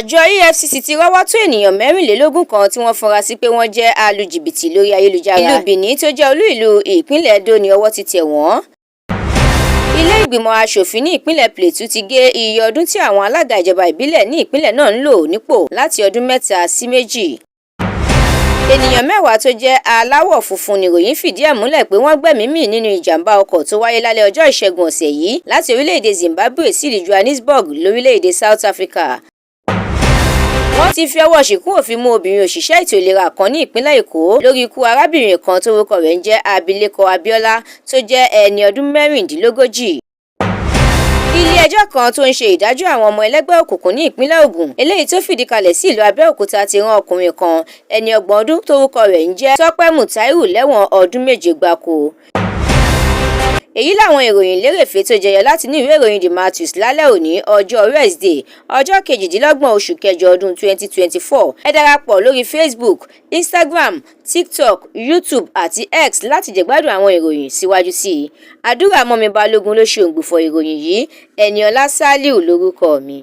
Àjọ EFCC ti rọ́wọ́ tó ènìyàn 24 kan tí wọ́n fura sí pé wọ́n jẹ́ alùjìbìtì lórí ayélujára. Ìlú Benin tó jẹ́ olú ìlú ìpínlẹ̀ Edo ni ọwọ́ ti tẹ̀ wọ́n. Ilé ìgbìmọ̀ aṣòfin ní ìpínlẹ̀ Plateau ti gé iye ọdún tí àwọn alága ìjọba ìbílẹ̀ ní ìpínlẹ̀ náà ń lò nípò láti ọdún 3 sí 2. Ènìyàn 10 tó jẹ́ aláwọ̀ funfun nìròyìn fìdí ẹ̀ múlẹ̀ pé wọ́n gbẹ̀mí mì nínú ìjàmbá ọkọ̀ tó wáyé lálẹ́ ọjọ́ Ìṣẹ́gun ọ̀sẹ̀ yìí láti orílẹ̀-èdè Zimbabwe sí ìlú Johannesburg lórílẹ̀-èdè South Africa. Wọ́n ti fi ọwọ́ ṣìkún òfin mú obìnrin òṣìṣẹ́ ètò ìlera kan ní ìpínlẹ̀ Èkó lórí ikú arábìnrin kan tórúkọ rẹ̀ ń jẹ́ abilékọ Abíọ́lá tó jẹ́ ẹni ọdún 36. Ilé-ẹjọ́ kan tó ń ṣe ìdájọ́ àwọn ọmọ ẹlẹ́gbẹ́ òkùnkùn ní ìpínlẹ̀ Ògùn eléyìí tó fìdí kalẹ̀ sí ìlú Abẹ́òkúta ti rán ọkùnrin kan ẹni 30 ọdún tórúkọ rẹ̀ ń jẹ́ Tọ́pẹ́ Mùtáírù lẹ́wọ̀n ọdún 7 gbáko. Èyí làwọn ìròyìn lérèfé tó jẹyọ láti ní ìwé ìròyìn TheMatrix lálẹ́ òní ọjọ́ Wednesday ọjọ́ 28 oṣù kẹjọ ọdún 2024. Ẹ darapọ̀ lórí Facebook, Instagram, TikTok, YouTube àti X láti jẹ̀gbádùn àwọn ìròyìn síwájú sí i. Àdúrà mọ́mi Balógun ló ṣe òǹgbùfọ̀ ìròyìn yìí. Ẹniọlá Sálíù lórúkọ mi.